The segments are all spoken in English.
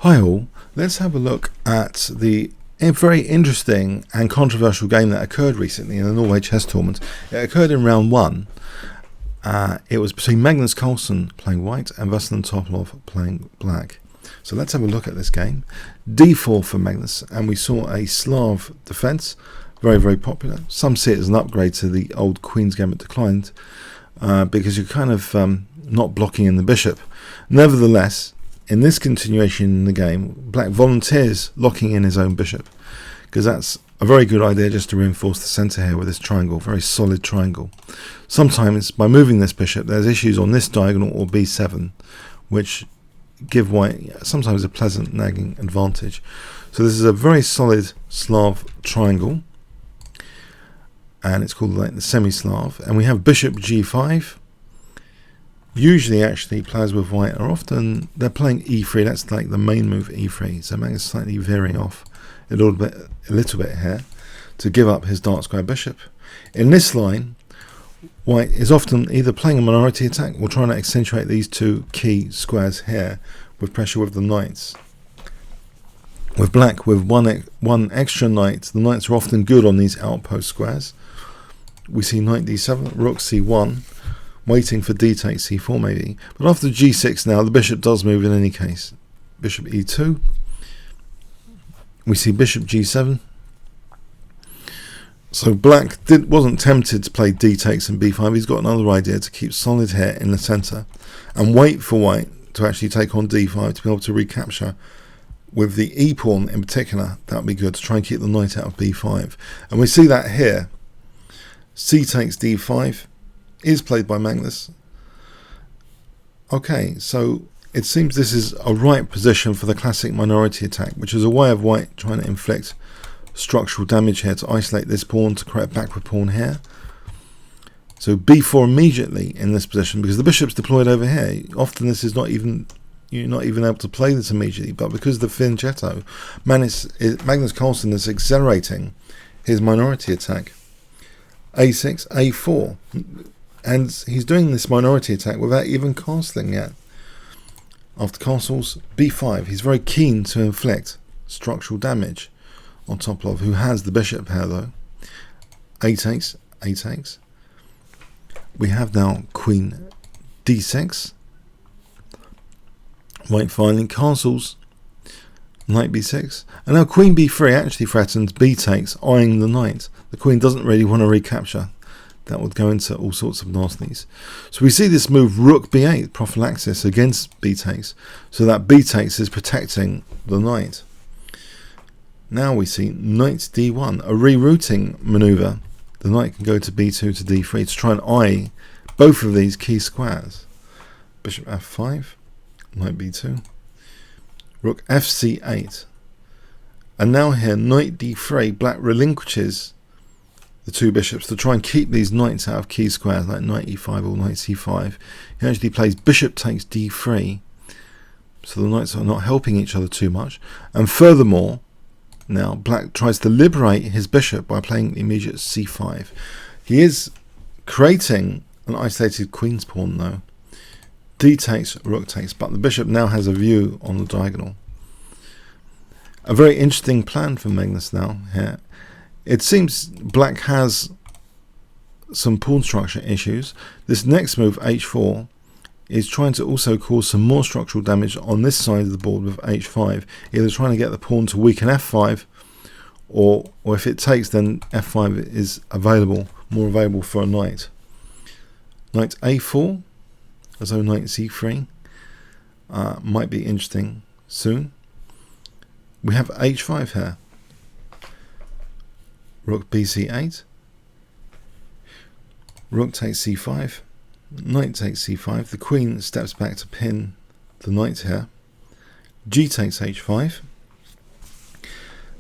Hi all, let's have a look at the very interesting and controversial game that occurred recently in the Norway chess tournament. It occurred in round 1. It was between Magnus Carlsen playing white and Veselin Topalov playing black. So let's have a look at this game. d4 for Magnus, and we saw a Slav defense, very popular. Some see it as an upgrade to the old Queen's game it declined, because you're kind of not blocking in the bishop. Nevertheless, in this continuation in the game, black volunteers locking in his own bishop, because that's a very good idea just to reinforce the centre here with this triangle, very solid triangle. Sometimes by moving this bishop there's issues on this diagonal or b7 which give white sometimes a pleasant nagging advantage. So this is a very solid Slav triangle, and it's called like the semi-Slav, and we have bishop g5. Usually actually players with white are often, they're playing e3, that's like the main move, e3, so Magnus is slightly veering off a little bit here to give up his dark square bishop. In this line, white is often either playing a minority attack or trying to accentuate these two key squares here with pressure with the knights. With black, with one extra knight, the knights are often good on these outpost squares. We see knight d7, rook c1, waiting for d takes c4 maybe, but after g6 now the bishop does move in any case. Bishop e2, we see bishop g7. So black wasn't tempted to play d takes and b5. He's got another idea to keep solid here in the centre and wait for white to actually take on d5 to be able to recapture with the e pawn in particular. That would be good to try and keep the knight out of b5, and we see that here. C takes d5 is played by Magnus. Okay, so it seems this is a right position for the classic minority attack, which is a way of white trying to inflict structural damage here to isolate this pawn, to create a backward pawn here. So b4 immediately in this position, because the bishop's deployed over here. Often this is you're not even able to play this immediately, but because the fianchetto, Magnus Carlsen is accelerating his minority attack. a6, a4, and he's doing this minority attack without even castling yet. After castles, b5, he's very keen to inflict structural damage on Topalov, who has the bishop here though. A takes, a takes. We have now queen d6. White finally castles, knight b6, and now queen b3 actually threatens b takes, eyeing the knight. The queen doesn't really want to recapture. That would go into all sorts of nasties. So we see this move rook b8, prophylaxis against b takes, so that b takes is protecting the knight. Now we see knight d1, a rerouting maneuver. The knight can go to b2 to d3 to try and eye both of these key squares. Bishop f5, knight b2, rook fc8, and now here knight d3, black relinquishes the two bishops to try and keep these knights out of key squares like knight e5 or knight c5. He actually plays bishop takes d3, so the knights are not helping each other too much, and furthermore now black tries to liberate his bishop by playing immediate c5. He is creating an isolated queen's pawn though. D takes, rook takes, but the bishop now has a view on the diagonal. A very interesting plan for Magnus now here. It seems black has some pawn structure issues. This next move, h4, is trying to also cause some more structural damage on this side of the board with h5, either trying to get the pawn to weaken f5, or if it takes, then f5 is more available for a knight. Knight a4, as though knight c3 might be interesting soon. We have h5 here. Rook bc8, rook takes c5, knight takes c5, the queen steps back to pin the knight here, g takes h5.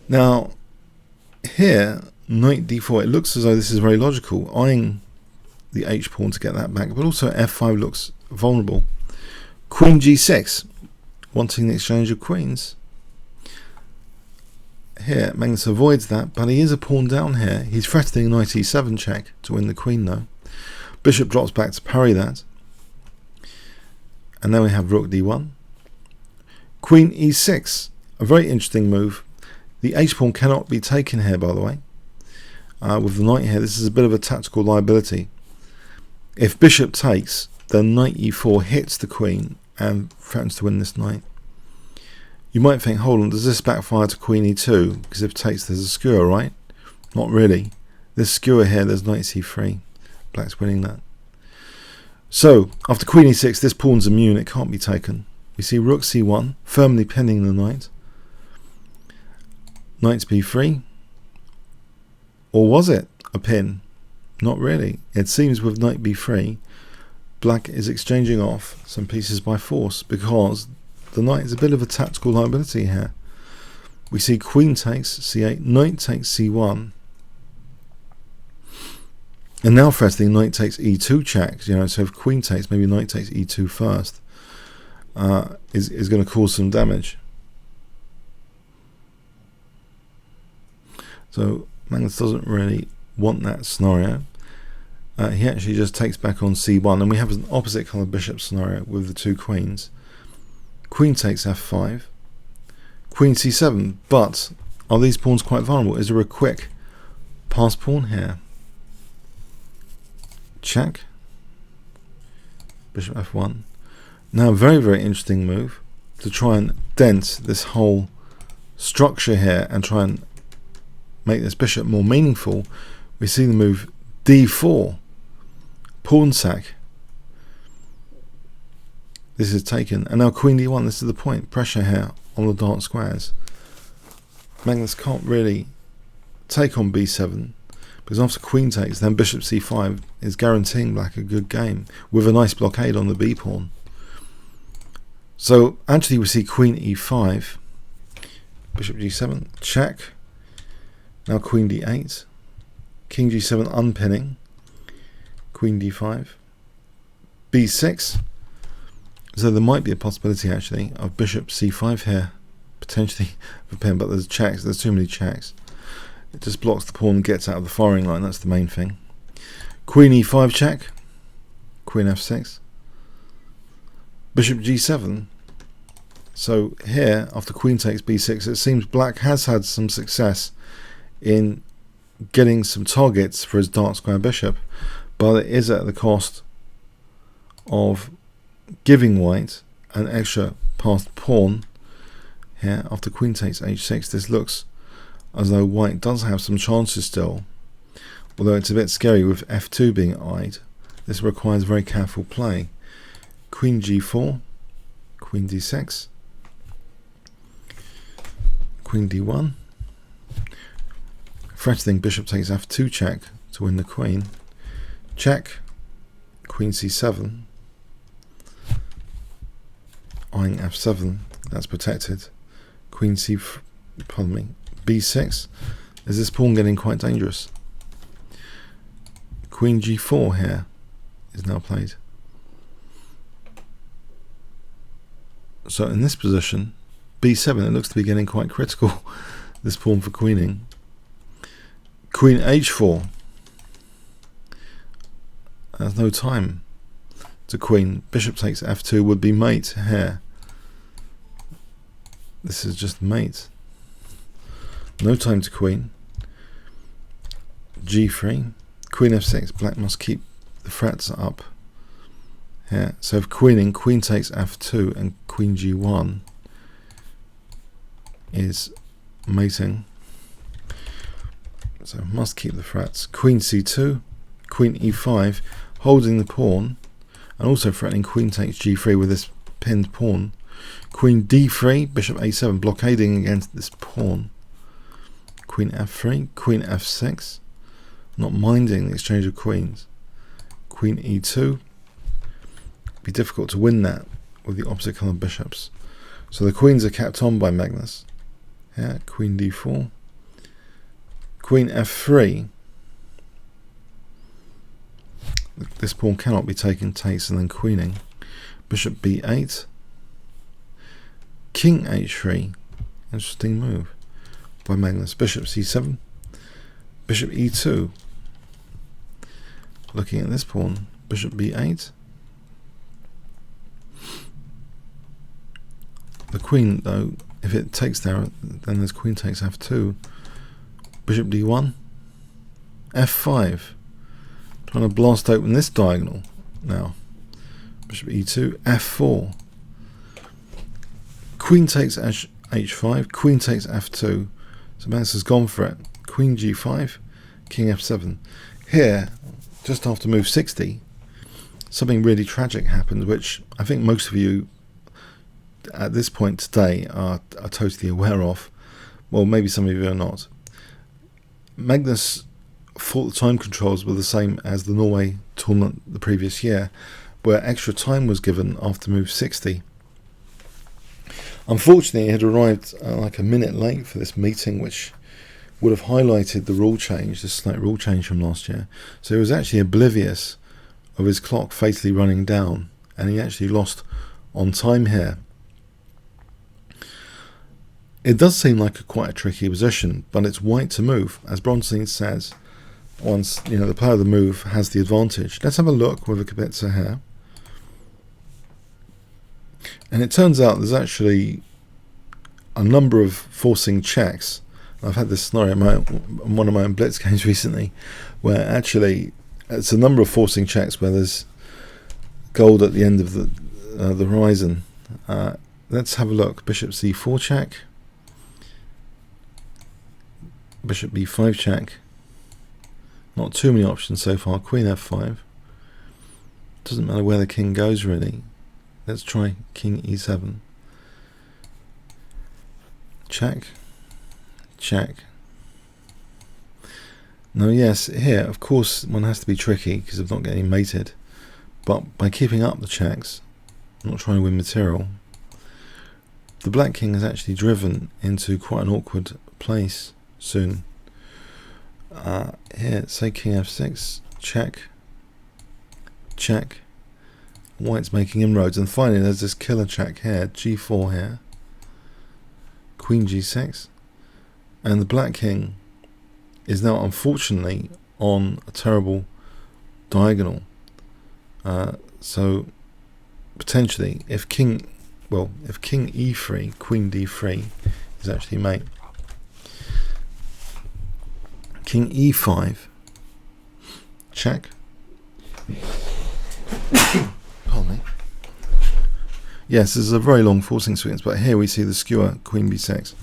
Now here, knight d4, it looks as though this is very logical, eyeing the h pawn to get that back, but also f5 looks vulnerable. Queen g6, wanting the exchange of queens. Here, Magnus avoids that, but he is a pawn down here. He's threatening knight e7 check to win the queen though. Bishop drops back to parry that. And then we have rook d1. Queen e6, a very interesting move. The h-pawn cannot be taken here, by the way. With the knight here, this is a bit of a tactical liability. If bishop takes, then knight e4 hits the queen and threatens to win this knight. You might think, hold on, does this backfire to queen e2? Because if it takes, there's a skewer, right? Not really. This skewer here, there's knight c3. Black's winning that. So, after queen e6, this pawn's immune, it can't be taken. We see rook c1, firmly pinning the knight. Knight b3. Or was it a pin? Not really. It seems with knight b3, black is exchanging off some pieces by force because the knight is a bit of a tactical liability here. We see queen takes c8, knight takes c1. And now threatening knight takes e2 check. You know, so if queen takes, maybe knight takes e2 first. Is going to cause some damage. So Magnus doesn't really want that scenario. He actually just takes back on c1, and we have an opposite colour bishop scenario with the two queens. Queen takes f5, queen c7, but are these pawns quite vulnerable? Is there a quick pass pawn here? Check. Bishop f1. Now a very, very interesting move to try and dent this whole structure here and try and make this bishop more meaningful. We see the move d4, pawn sack. This is taken, and now queen d1. This is the point. Pressure here on the dark squares. Magnus can't really take on b7 because after queen takes, then bishop c5 is guaranteeing black a good game with a nice blockade on the b pawn. So actually we see queen e5, bishop g7, check. Now queen d8, king g7 unpinning, queen d5, b6. So there might be a possibility actually of bishop c5 here, potentially for pin, but there's checks, there's too many checks. It just blocks the pawn and gets out of the firing line, that's the main thing. Queen e5 check, queen f6, bishop g7. So here, after queen takes b6, it seems black has had some success in getting some targets for his dark square bishop, but it is at the cost of giving white an extra passed pawn here. After queen takes h6, this looks as though white does have some chances still, although it's a bit scary with f2 being eyed. This requires very careful play. Queen g4, queen d6, queen d1, threatening bishop takes f2 check to win the queen, check, queen c7, eyeing f7, that's protected, queen c, pardon me, b6. Is this pawn getting quite dangerous? Queen g4 here is now played. So in this position, b7, it looks to be getting quite critical, this pawn for queening. Queen h4. There's no time to queen. Bishop takes f2 would be mate here. This is just mate. No time to queen. g3. Queen f6. Black must keep the threats up here. So if queening, queen takes f2 and queen g1 is mating. So must keep the threats. Queen c2, queen e5, holding the pawn, and also threatening queen takes g3 with this pinned pawn. Queen d3, bishop a7, blockading against this pawn. Queen f3, queen f6, not minding the exchange of queens. Queen e2, be difficult to win that with the opposite colour bishops. So the queens are kept on by Magnus. Yeah, queen d4, queen f3. This pawn cannot be taken, takes, and then queening. Bishop b8, king h3. Interesting move by Magnus. Bishop c7, bishop e2. Looking at this pawn, bishop b8, The queen, though, if it takes there, then there's queen takes f2. Bishop d1. f5. Trying to blast open this diagonal now. Bishop e2. f4. Queen takes h5. Queen takes f2. So Magnus has gone for it. Queen g5. King f7. Here, just after move 60, something really tragic happened, which I think most of you at this point today are totally aware of. Well, maybe some of you are not. Magnus thought the time controls were the same as the Norway tournament the previous year, where extra time was given after move 60. Unfortunately, he had arrived like a minute late for this meeting, which would have highlighted the rule change, the slight rule change from last year. So he was actually oblivious of his clock fatally running down, and he actually lost on time here. It does seem like quite a tricky position, but it's white to move. As Bronstein says, once the player of the move has the advantage. Let's have a look with a Kibitzer here. And it turns out there's actually a number of forcing checks. I've had this scenario in one of my own Blitz games recently, where actually it's a number of forcing checks where there's gold at the end of the horizon. Let's have a look. Bishop c4 check. Bishop b5 check. Not too many options so far. Queen f5. Doesn't matter where the king goes really. Let's try king e7. Check. Check. Now yes, here of course one has to be tricky because of not getting mated, but by keeping up the checks, not trying to win material, the black king is actually driven into quite an awkward place soon. Here, say king f6, check, check. White's making inroads, and finally there's this killer check here, g4 here, queen g6, and the black king is now unfortunately on a terrible diagonal. So potentially, if king e3, queen d3 is actually mate. King e5, check. Pardon me. Yes, this is a very long forcing sequence, but here we see the skewer, queen b6,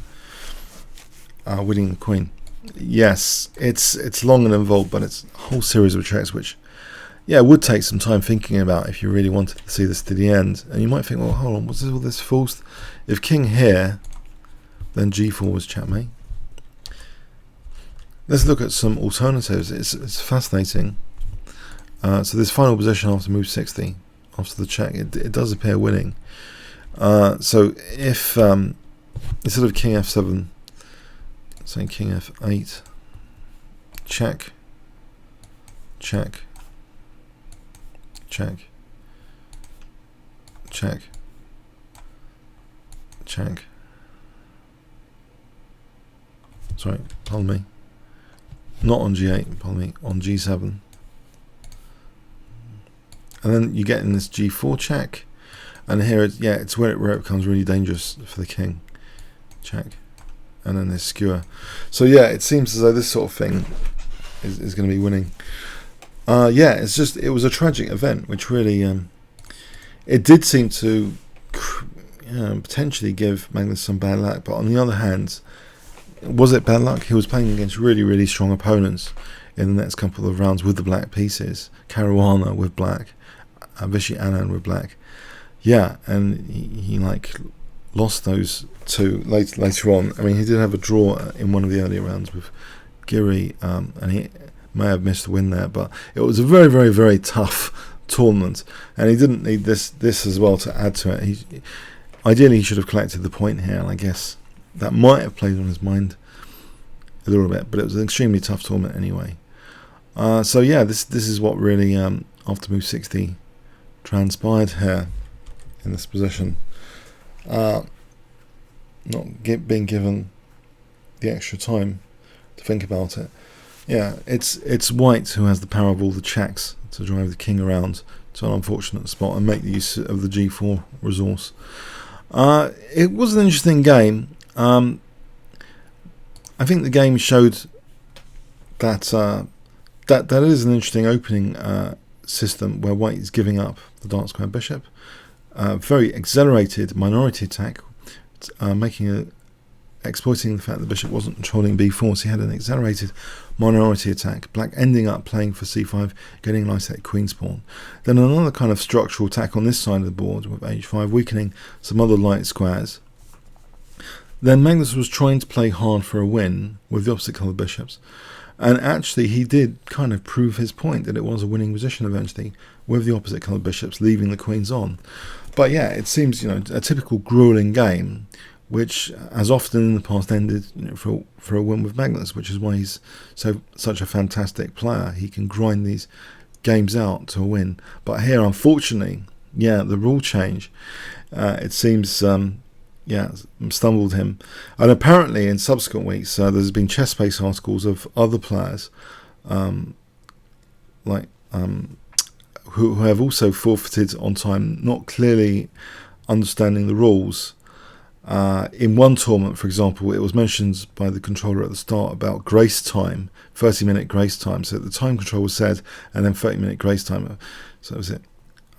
winning the queen. Yes, it's long and involved, but it's a whole series of checks which, yeah, would take some time thinking about if you really wanted to see this to the end. And you might think, well, hold on, what's all this forced? If king here, then g4 was checkmate. Let's look at some alternatives. It's fascinating. So this final position after move 60, after the check, it does appear winning. So if instead of king f7, say king f8, check, check, check, check, check. Sorry, pardon me. Not on g8, pardon me, on g7. And then you get in this g4 check, and here it's where it becomes really dangerous for the king. Check. And then this skewer. So yeah, it seems as though this sort of thing is going to be winning. Yeah, it was a tragic event, which really it did seem to potentially give Magnus some bad luck, but on the other hand, was it bad luck? He was playing against really, really strong opponents in the next couple of rounds with the black pieces. Caruana with black, Vichy Anand with black. Yeah, and he lost those two later on. I mean, he did have a draw in one of the earlier rounds with Giri, and he may have missed the win there, but it was a very, very, very tough tournament, and he didn't need this as well to add to it. Ideally he should have collected the point here, and I guess that might have played on his mind a little bit, but it was an extremely tough tournament anyway. So yeah, this is what really after move 60 transpired here in this position. Not being given the extra time to think about it. Yeah, it's white who has the power of all the checks to drive the king around to an unfortunate spot and make use of the g4 resource. It was an interesting game. I think the game showed that that is an interesting opening system where white is giving up the dark square bishop. Very accelerated minority attack, exploiting the fact the bishop wasn't controlling b4, so he had an accelerated minority attack. Black ending up playing for c5, getting a nice queen's pawn. Then another kind of structural attack on this side of the board with h5, weakening some other light squares. Then Magnus was trying to play hard for a win with the opposite coloured bishops, and actually he did kind of prove his point that it was a winning position eventually with the opposite coloured bishops leaving the queens on. But yeah, it seems, you know, a typical grueling game, which as often in the past ended, you know, for a win with Magnus, which is why he's such a fantastic player. He can grind these games out to a win. But here, unfortunately, yeah, the rule change, it seems, stumbled him. And apparently, in subsequent weeks, there's been chess space articles of other players, who have also forfeited on time, not clearly understanding the rules. In one tournament, for example, it was mentioned by the controller at the start about grace time, 30-minute grace time. So the time control was said, and then 30-minute grace time. So was it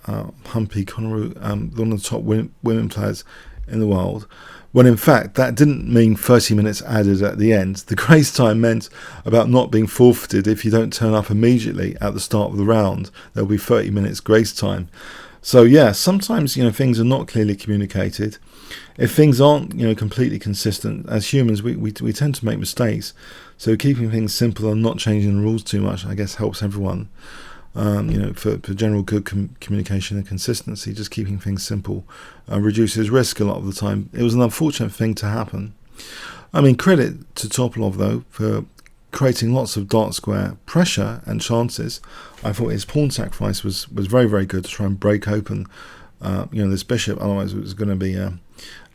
Humpy Conneru, one of the top women players in the world, when in fact that didn't mean 30 minutes added at the end. The grace time meant about not being forfeited if you don't turn up immediately at the start of the round. There'll be 30 minutes grace time. So yeah, sometimes, you know, things are not clearly communicated. If things aren't, you know, completely consistent, as humans we tend to make mistakes. So keeping things simple and not changing the rules too much, I guess, helps everyone. For general good communication and consistency, just keeping things simple reduces risk a lot of the time. It was an unfortunate thing to happen. I mean, credit to Topalov though for creating lots of dark square pressure and chances. I thought his pawn sacrifice was very, very good to try and break open this bishop. Otherwise it was going to be a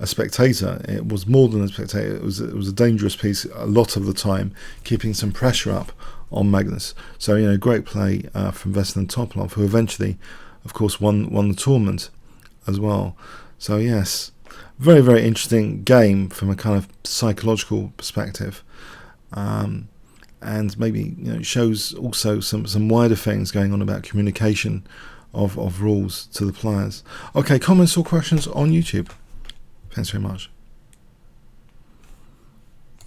spectator. It was more than a spectator. It was a dangerous piece a lot of the time, keeping some pressure up on Magnus. So, you know, great play from Veselin Topalov, who eventually, of course, won the tournament as well. So yes, very, very interesting game from a kind of psychological perspective. And maybe, you know, shows also some wider things going on about communication of rules to the players. Okay, comments or questions on YouTube? Thanks very much.